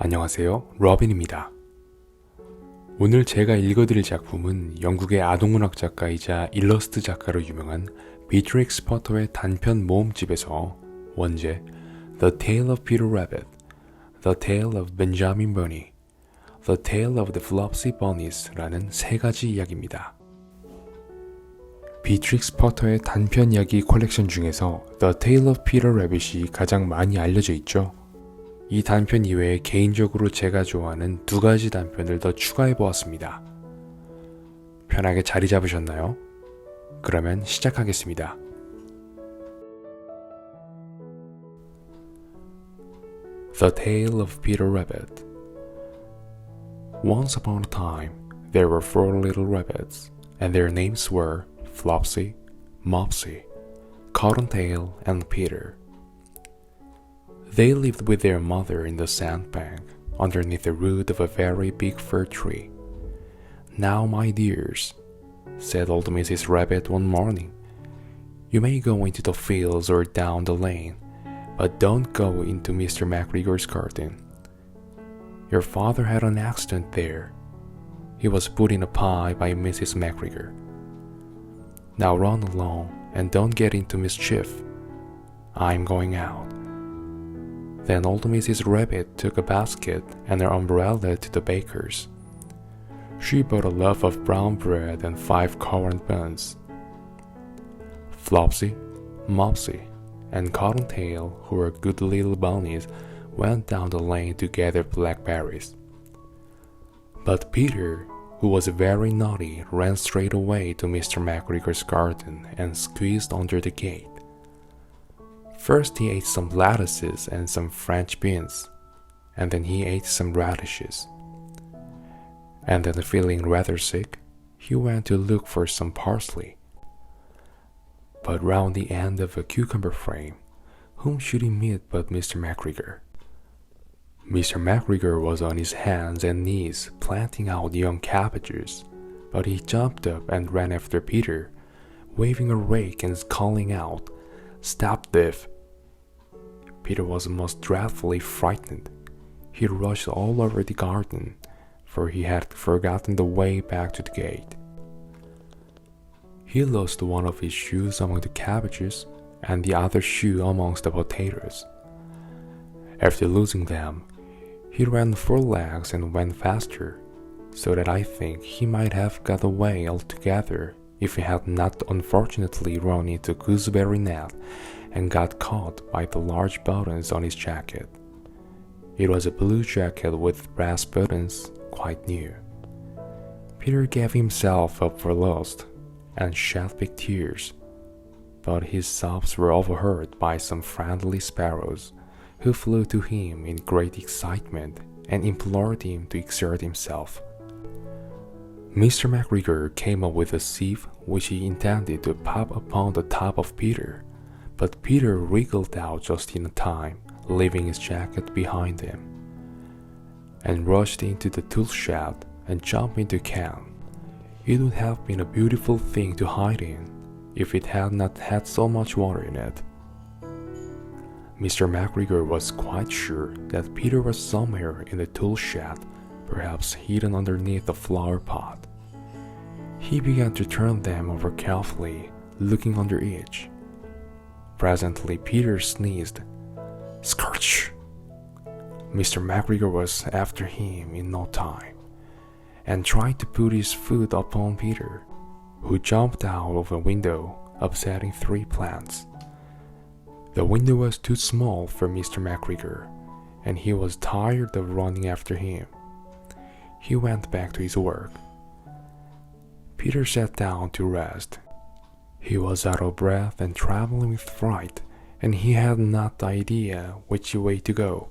안녕하세요, 로빈입니다. 오늘 제가 읽어드릴 작품은 영국의 아동문학 작가이자 일러스트 작가로 유명한 비트릭스 포터의 단편 모음집에서 원제 The Tale of Peter Rabbit, The Tale of Benjamin Bunny, The Tale of the Flopsy Bunnies라는 세 가지 이야기입니다. 비트릭스 포터의 단편 이야기 컬렉션 중에서 The Tale of Peter Rabbit이 가장 많이 알려져 있죠. 이 단편 이외에 개인적으로 제가 좋아하는 두 가지 단편을 더 추가해 보았습니다. 편하게 자리 잡으셨나요? 그러면 시작하겠습니다. The Tale of Peter Rabbit. Once upon a time, there were 4 little rabbits, and their names were Flopsy, Mopsy, Cottontail, and Peter. They lived with their mother in the sandbank, underneath the root of a very big fir tree. "Now, my dears," said old Mrs. Rabbit one morning, "you may go into the fields or down the lane, but don't go into Mr. McGregor's garden. Your father had an accident there. He was put in a pie by Mrs. McGregor. Now run along and don't get into mischief. I'm going out." Then old Mrs. Rabbit took a basket and her umbrella to the baker's. She bought a loaf of brown bread and 5 currant buns. Flopsy, Mopsy, and Cottontail, who were good little bunnies, went down the lane to gather blackberries. But Peter, who was very naughty, ran straight away to Mr. McGregor's garden and squeezed under the gate. First he ate some lettuces and some French beans, and then he ate some radishes. And then, feeling rather sick, he went to look for some parsley. But round the end of a cucumber frame, whom should he meet but Mr. McGregor? Mr. McGregor was on his hands and knees planting out young cabbages, but he jumped up and ran after Peter, waving a rake and calling out, "Stop thief!" Peter was most dreadfully frightened. He rushed all over the garden, for he had forgotten the way back to the gate. He lost one of his shoes among the cabbages and the other shoe amongst the potatoes. After losing them, he ran 4 legs and went faster, so that I think he might have got away altogether if he had not unfortunately run into a gooseberry net and got caught by the large buttons on his jacket. It was a blue jacket with brass buttons, quite new. Peter gave himself up for lost and shed big tears, but his sobs were overheard by some friendly sparrows, who flew to him in great excitement and implored him to exert himself. Mr. McGregor came up with a sieve which he intended to pop upon the top of Peter, but Peter wriggled out just in time, leaving his jacket behind him, and rushed into the tool shed and jumped into a can. It would have been a beautiful thing to hide in, if it had not had so much water in it. Mr. McGregor was quite sure that Peter was somewhere in the tool shed, perhaps hidden underneath the flower pot. He began to turn them over carefully, looking under each. Presently Peter sneezed. Scorch! Mr. McGregor was after him in no time, and tried to put his foot upon Peter, who jumped out of a window, upsetting 3 plants. The window was too small for Mr. McGregor, and he was tired of running after him. He went back to his work. Peter sat down to rest. He was out of breath and trembling with fright, and he had not the idea which way to go.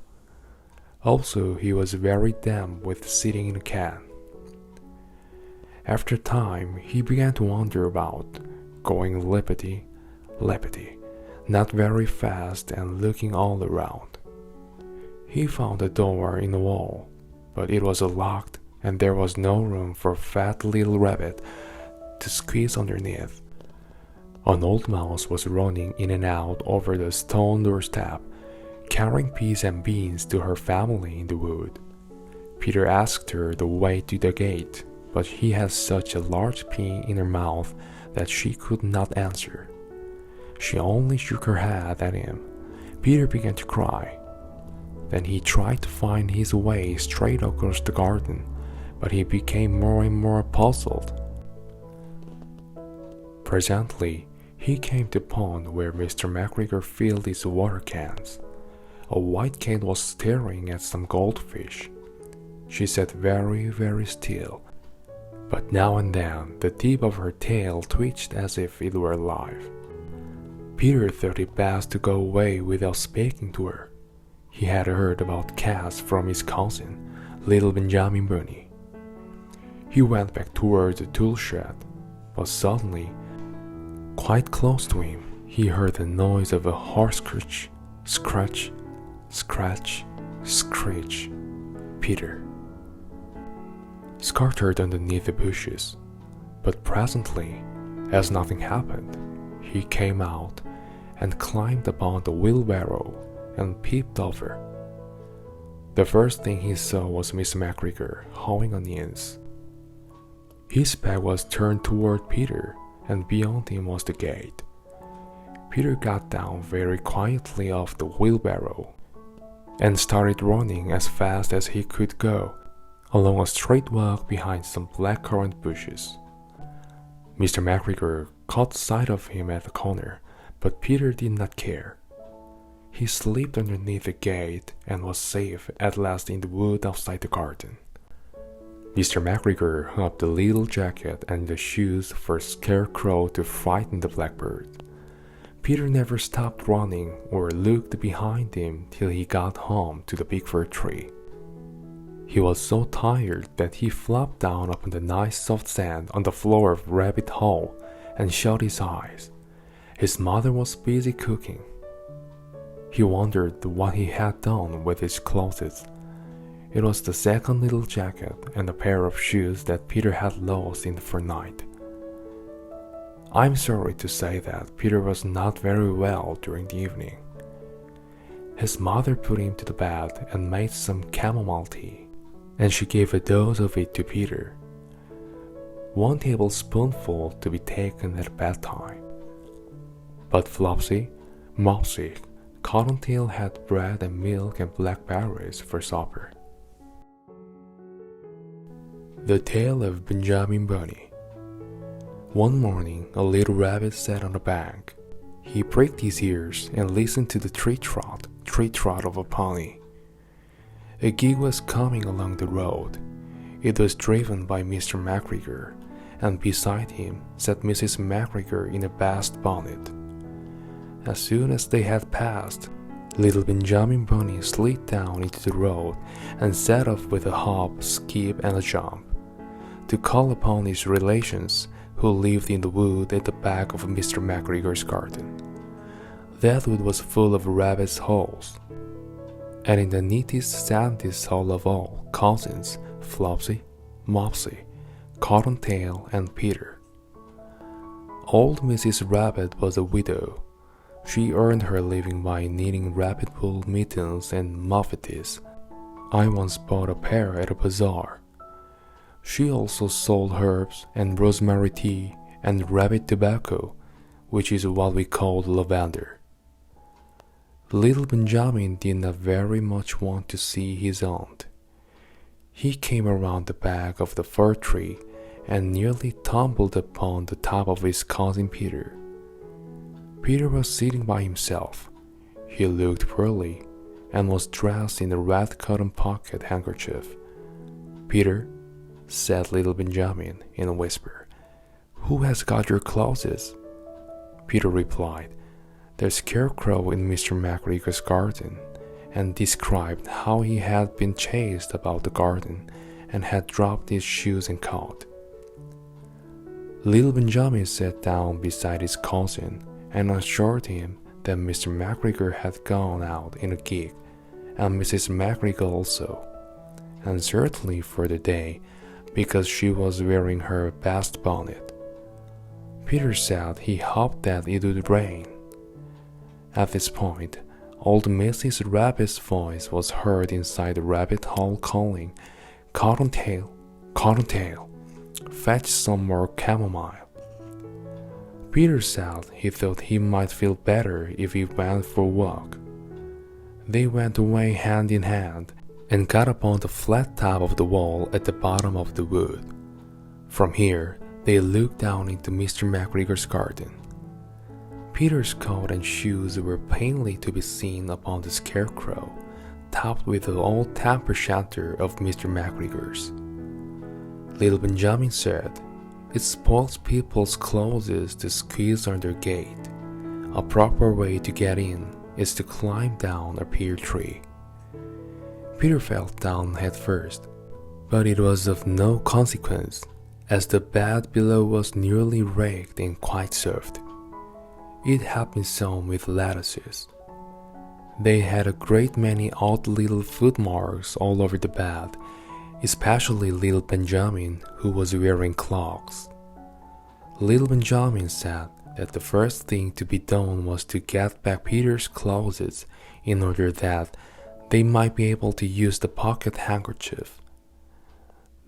Also, he was very damp with sitting in a can. After a time, he began to wander about, going lippity, not very fast, and looking all around. He found a door in the wall, but it was locked, and there was no room for a fat little rabbit to squeeze underneath. An old mouse was running in and out over the stone doorstep, carrying peas and beans to her family in the wood. Peter asked her the way to the gate, but he had such a large pea in her mouth that she could not answer. She only shook her head at him. Peter began to cry. Then he tried to find his way straight across the garden, but he became more and more puzzled. Presently, he came to a pond where Mr. McGregor filled his water cans. A white cat was staring at some goldfish. She sat very, very still, but now and then the tip of her tail twitched as if it were alive. Peter thought it best to go away without speaking to her. He had heard about cats from his cousin, little Benjamin Bunny. He went back toward the tool shed, but suddenly, quite close to him, he heard the noise of a horse scratch, scratch, scratch, screech. Peter scattered underneath the bushes, but presently, as nothing happened, he came out and climbed upon the wheelbarrow and peeped over. The first thing he saw was Miss McGregor hoeing onions. His back was turned toward Peter, and beyond him was the gate. Peter got down very quietly off the wheelbarrow and started running as fast as he could go along a straight walk behind some blackcurrant bushes. Mr. McGregor caught sight of him at the corner, but Peter did not care. He slipped underneath the gate and was safe at last in the wood outside the garden. Mr. McGregor hung up the little jacket and the shoes for Scarecrow to frighten the blackbird. Peter never stopped running or looked behind him till he got home to the big fir tree. He was so tired that he flopped down upon the nice soft sand on the floor of Rabbit Hole and shut his eyes. His mother was busy cooking. He wondered what he had done with his clothes. It was the second little jacket and a pair of shoes that Peter had lost in the night. I'm sorry to say that Peter was not very well during the evening. His mother put him to the bed and made some chamomile tea, and she gave a dose of it to Peter. 1 tablespoonful to be taken at bedtime. But Flopsy, Mopsy, Cottontail had bread and milk and blackberries for supper. The Tale of Benjamin Bunny. One morning, a little rabbit sat on a bank. He pricked his ears and listened to the trot of a pony. A gig was coming along the road. It was driven by Mr. McGregor, and beside him sat Mrs. McGregor in a bast bonnet. As soon as they had passed, little Benjamin Bunny slid down into the road and set off with a hop, skip, and a jump, to call upon his relations who lived in the wood at the back of Mr. McGregor's garden. That wood was full of rabbits' holes, and in the neatest, sandiest hole of all, cousins Flopsy, Mopsy, Cottontail, and Peter. Old Mrs. Rabbit was a widow. She earned her living by knitting rabbit wool mittens and muffetees. I once bought a pair at a bazaar. She also sold herbs and rosemary tea and rabbit tobacco, which is what we call lavender. Little Benjamin did not very much want to see his aunt. He came around the back of the fir tree and nearly tumbled upon the top of his cousin Peter. Peter was sitting by himself. He looked poorly and was dressed in a red cotton pocket handkerchief. "Peter," said little Benjamin in a whisper, "who has got your clothes?" Peter replied, "There's Scarecrow in Mr. McGregor's garden," and described how he had been chased about the garden and had dropped his shoes and coat. Little Benjamin sat down beside his cousin and assured him that Mr. McGregor had gone out in a gig, and Mrs. McGregor also, and certainly for the day, because she was wearing her best bonnet. Peter said he hoped that it would rain. At this point, old Mrs. Rabbit's voice was heard inside the rabbit hole calling, "Cottontail, Cottontail, fetch some more chamomile." Peter said he thought he might feel better if he went for a walk. They went away hand in hand and got upon the flat top of the wall at the bottom of the wood. From here, they looked down into Mr. McGregor's garden. Peter's coat and shoes were plainly to be seen upon the scarecrow, topped with the old tam-o' of Mr. McGregor's. Little Benjamin said, "It spoils people's clothes to squeeze on their gate. A proper way to get in is to climb down a pear tree." Peter fell down head first, but it was of no consequence, as the bed below was nearly raked and quite soft. It had been sown with lettuces. They had a great many odd little footmarks all over the bed, especially little Benjamin, who was wearing clogs. Little Benjamin said that the first thing to be done was to get back Peter's clothes in order that they might be able to use the pocket handkerchief.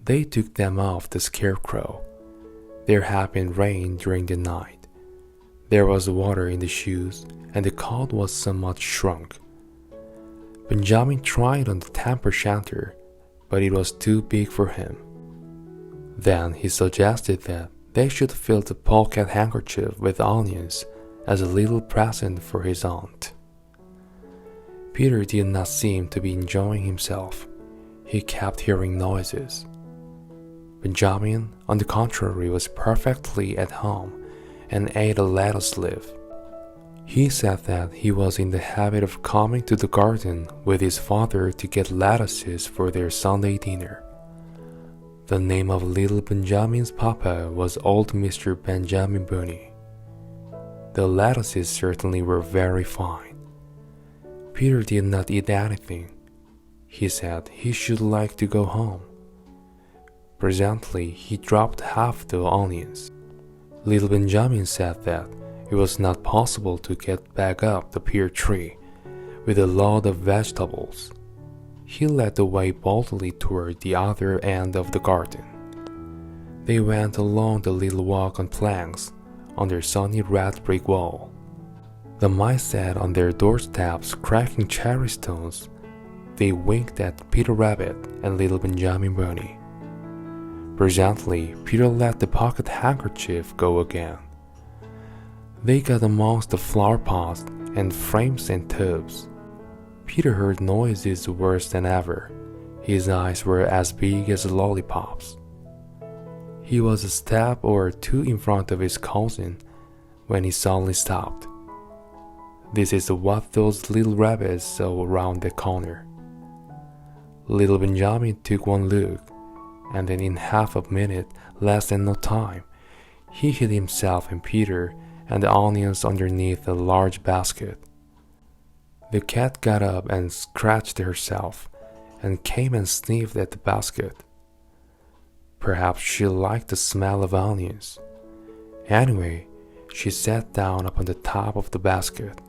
They took them off the scarecrow. There had been rain during the night. There was water in the shoes, and the coat was somewhat shrunk. Benjamin tried on the tam-o', but it was too big for him. Then he suggested that they should fill the pocket handkerchief with onions as a little present for his aunt. Peter did not seem to be enjoying himself. He kept hearing noises. Benjamin, on the contrary, was perfectly at home and ate a lettuce leaf. He said that he was in the habit of coming to the garden with his father to get lettuces for their Sunday dinner. The name of little Benjamin's papa was old Mr. Benjamin Bunny. The lettuces certainly were very fine. Peter did not eat anything. He said he should like to go home. Presently, he dropped half the onions. Little Benjamin said that it was not possible to get back up the pear tree with a load of vegetables. He led the way boldly toward the other end of the garden. They went along the little walk on planks under sunny red brick wall. The mice sat on their doorsteps cracking cherry stones. They winked at Peter Rabbit and little Benjamin Bunny. Presently, Peter let the pocket handkerchief go again. They got amongst the flower pots and frames and tubs. Peter heard noises worse than ever. His eyes were as big as lollipops. He was a step or two in front of his cousin when he suddenly stopped. This is what those little rabbits saw around the corner. Little Benjamin took one look, and then in half a minute, less than no time, he hid himself and Peter and the onions underneath a large basket. The cat got up and scratched herself and came and sniffed at the basket. Perhaps she liked the smell of onions. Anyway, she sat down upon the top of the basket.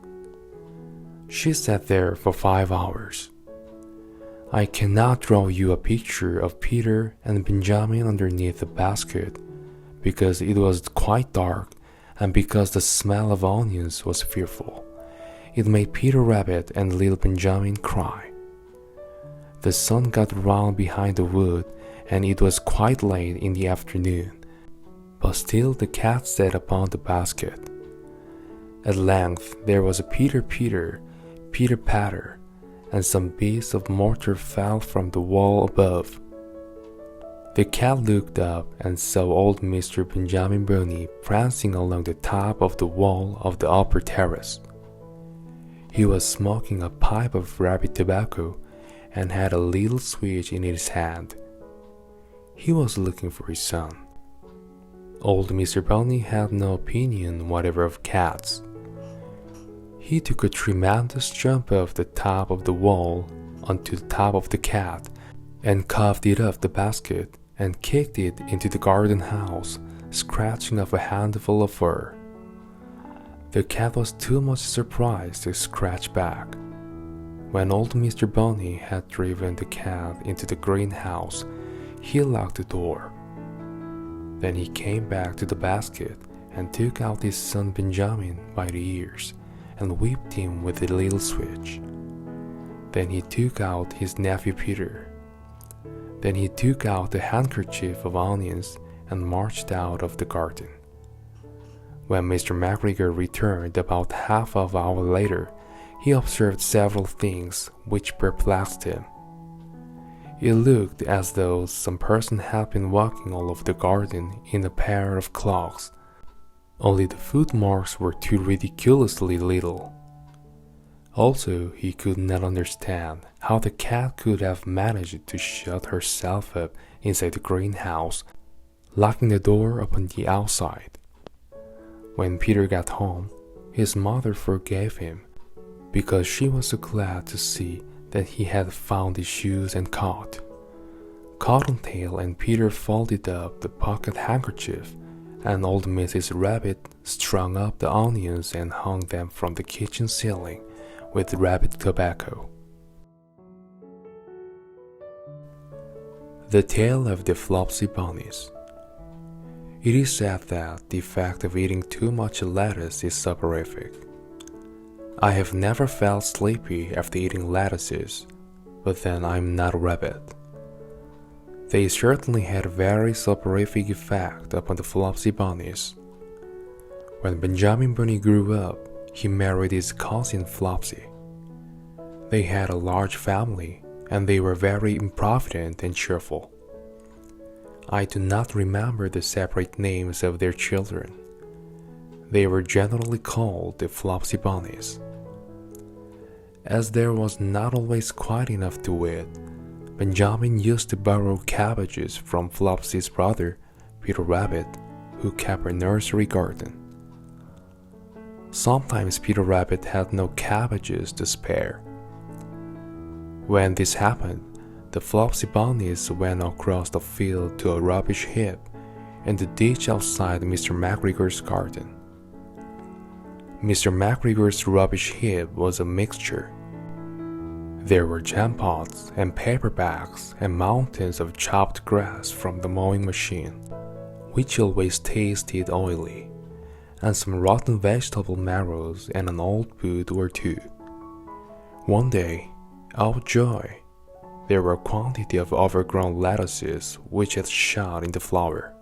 She sat there for 5 hours. I cannot draw you a picture of Peter and Benjamin underneath the basket because it was quite dark and because the smell of onions was fearful. It made Peter Rabbit and little Benjamin cry. The sun got round behind the wood and it was quite late in the afternoon, but still the cat sat upon the basket. At length there was a Peter, Peter, Peter patter, and some bits of mortar fell from the wall above. The cat looked up and saw old Mr. Benjamin Bunny prancing along the top of the wall of the upper terrace. He was smoking a pipe of rabbit tobacco and had a little switch in his hand. He was looking for his son. Old Mr. Bunny had no opinion whatever of cats. He took a tremendous jump off the top of the wall onto the top of the cat and coughed it off the basket and kicked it into the garden house, scratching off a handful of fur. The cat was too much surprised to scratch back. When old Mr. Bunny had driven the cat into the greenhouse, he locked the door. Then he came back to the basket and took out his son Benjamin by the ears and whipped him with a little switch. Then he took out his nephew Peter. Then he took out the handkerchief of onions and marched out of the garden. When Mr. McGregor returned about half an hour later, he observed several things which perplexed him. It looked as though some person had been walking all over the garden in a pair of clogs, only the footmarks were too ridiculously little. Also, he could not understand how the cat could have managed to shut herself up inside the greenhouse, locking the door upon the outside. When Peter got home, his mother forgave him, because she was so glad to see that he had found his shoes and coat. Cottontail and Peter folded up the pocket handkerchief, and old Mrs. Rabbit strung up the onions and hung them from the kitchen ceiling with rabbit tobacco. The Tale of the Flopsy Bunnies. It is said that the effect of eating too much lettuce is soporific. I have never felt sleepy after eating lettuces, but then I'm not a rabbit. They certainly had a very soporific effect upon the Flopsy Bunnies. When Benjamin Bunny grew up, he married his cousin Flopsy. They had a large family, and they were very improvident and cheerful. I do not remember the separate names of their children. They were generally called the Flopsy Bunnies. As there was not always quite enough to eat, Benjamin used to borrow cabbages from Flopsy's brother, Peter Rabbit, who kept a nursery garden. Sometimes Peter Rabbit had no cabbages to spare. When this happened, the Flopsy Bunnies went across the field to a rubbish heap in the ditch outside Mr. McGregor's garden. Mr. McGregor's rubbish heap was a mixture. There were jam pots and paper bags and mountains of chopped grass from the mowing machine, which always tasted oily, and some rotten vegetable marrows and an old boot or two. One day, oh joy, there were a quantity of overgrown lettuces which had shot into flower.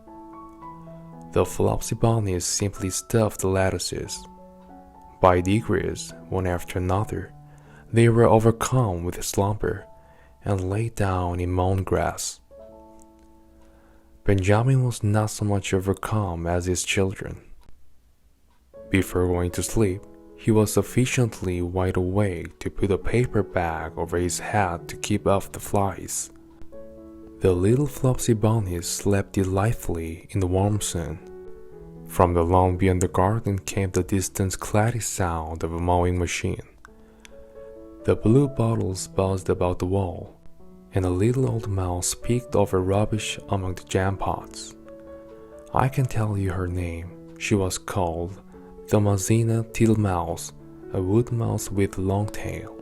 The Flopsy Bunnies simply stuffed the lettuces. By degrees, one after another, they were overcome with slumber and lay down in mown grass. Benjamin was not so much overcome as his children. Before going to sleep, he was sufficiently wide awake to put a paper bag over his head to keep off the flies. The little Flopsy Bunnies slept delightfully in the warm sun. From the lawn beyond the garden came the distant clatty sound of a mowing machine. The blue bottles buzzed about the wall, and a little old mouse peeked over rubbish among the jam pots. I can tell you her name. She was called Thomasina Tittlemaus, a wood mouse with a long tail.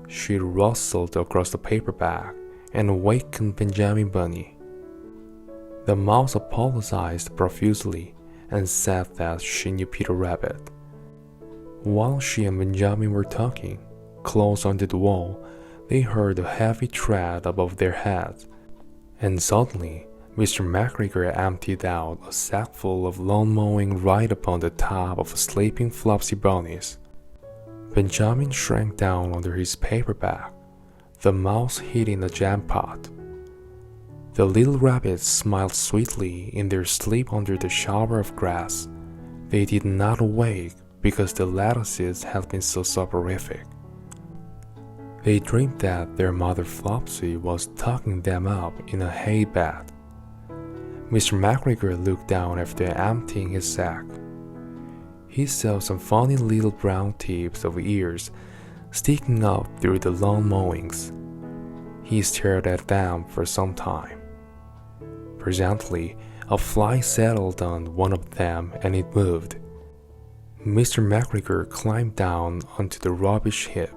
She rustled across the paper bag and awakened Benjamin Bunny. The mouse apologized profusely and said that she knew Peter Rabbit. While she and Benjamin were talking, close under the wall, they heard a heavy tread above their heads, and suddenly Mr. McGregor emptied out a sackful of lawn mowing right upon the top of sleeping Flopsy Bunnies. Benjamin shrank down under his paper bag, the mouse hid in a jam pot. The little rabbits smiled sweetly in their sleep under the shower of grass. They did not awake because the lettuces had been so soporific. They dreamed that their mother Flopsy was tucking them up in a hay bed. Mr. McGregor looked down after emptying his sack. He saw some funny little brown tips of ears sticking up through the lawn mowings. He stared at them for some time. Presently, a fly settled on one of them and it moved. Mr. McGregor climbed down onto the rubbish heap.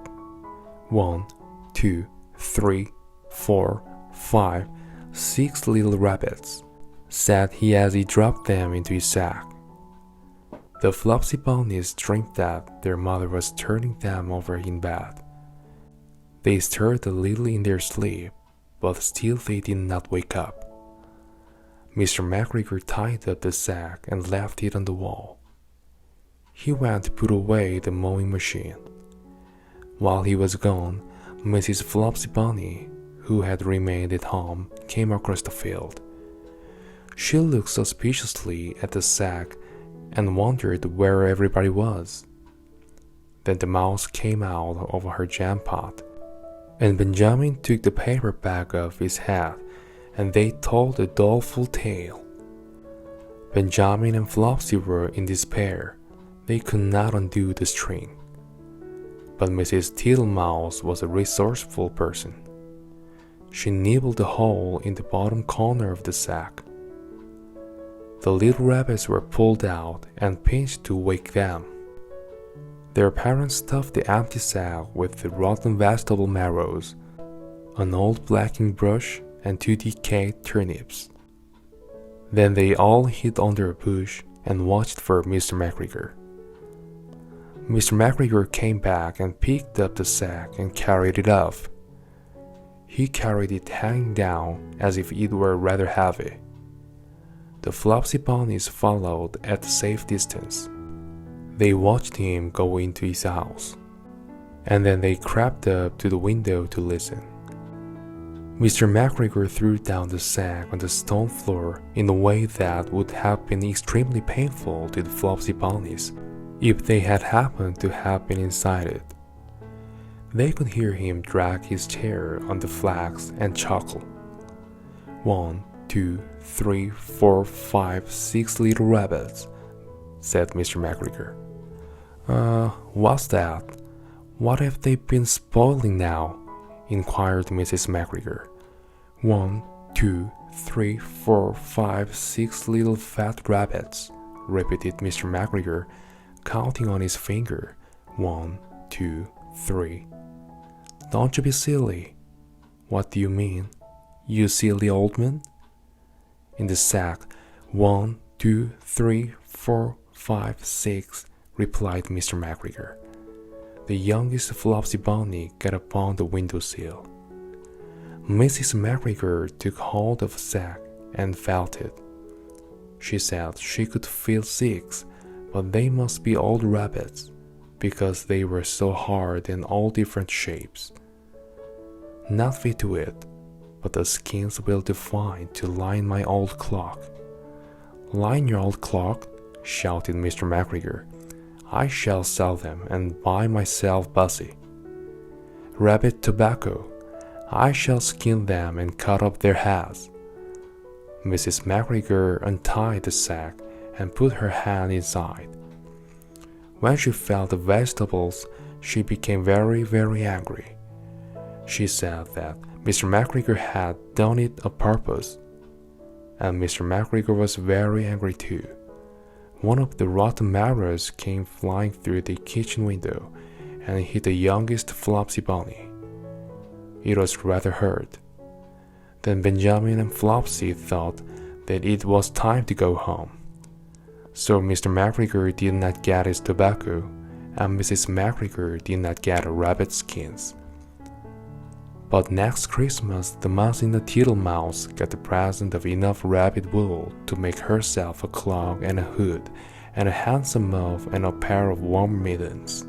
1, 2, 3, 4, 5, 6 little rabbits, said he as he dropped them into his sack. The Flopsy Bunnies dreamed that their mother was turning them over in bed. They stirred a little in their sleep, but still they did not wake up. Mr. McGregor tied up the sack and left it on the wall. He went to put away the mowing machine. While he was gone, Mrs. Flopsy Bunny, who had remained at home, came across the field. She looked suspiciously at the sack and wondered where everybody was. Then the mouse came out of her jam pot, and Benjamin took the paper bag off his head, and they told a doleful tale. Benjamin and Flopsy were in despair. They could not undo the string. But Mrs. Tittlemaus was a resourceful person. She nibbled a hole in the bottom corner of the sack. The little rabbits were pulled out and pinched to wake them. Their parents stuffed the empty sack with the rotten vegetable marrows, an old blacking brush, and 2 decayed turnips. Then they all hid under a bush and watched for Mr. McGregor. Mr. McGregor came back and picked up the sack and carried it off. He carried it hanging down as if it were rather heavy. The Flopsy Bunnies followed at a safe distance. They watched him go into his house, and then they crept up to the window to listen. Mr. McGregor threw down the sack on the stone floor in a way that would have been extremely painful to the Flopsy Bunnies if they had happened to have been inside it. They could hear him drag his chair on the flags and chuckle. 1, 2, 3, 4, 5, 6 little rabbits, said Mr. McGregor. What's that? What have they been spoiling now? Inquired Mrs. McGregor. 1, 2, 3, 4, 5, 6 little fat rabbits, repeated Mr. McGregor, counting on his finger. 1, 2, 3. Don't you be silly. What do you mean, you silly old man? In the sack, 1, 2, 3, 4, 5, 6, replied Mr. McGregor. The youngest Flopsy Bunny got upon the windowsill. Mrs. McGregor took hold of the sack and felt it. She said she could feel 6, but they must be old rabbits, because they were so hard and all different shapes. Not fit to it, but the skins will do fine to line my old clock. Line your old clock? Shouted Mr. McGregor. I shall sell them and buy myself bussy. Rabbit tobacco. I shall skin them and cut off their heads. Mrs. McGregor untied the sack and put her hand inside. When she felt the vegetables, she became very, very angry. She said that Mr. McGregor had done it on purpose, and Mr. McGregor was very angry too. One of the rotten marrows came flying through the kitchen window and hit the youngest Flopsy Bunny. It was rather hurt. Then Benjamin and Flopsy thought that it was time to go home. So Mr. McGregor did not get his tobacco, and Mrs. McGregor did not get her rabbit skins. But next Christmas, the mouse in the Tittlemaus got the present of enough rabbit wool to make herself a cloak and a hood, and a handsome muff and a pair of warm mittens.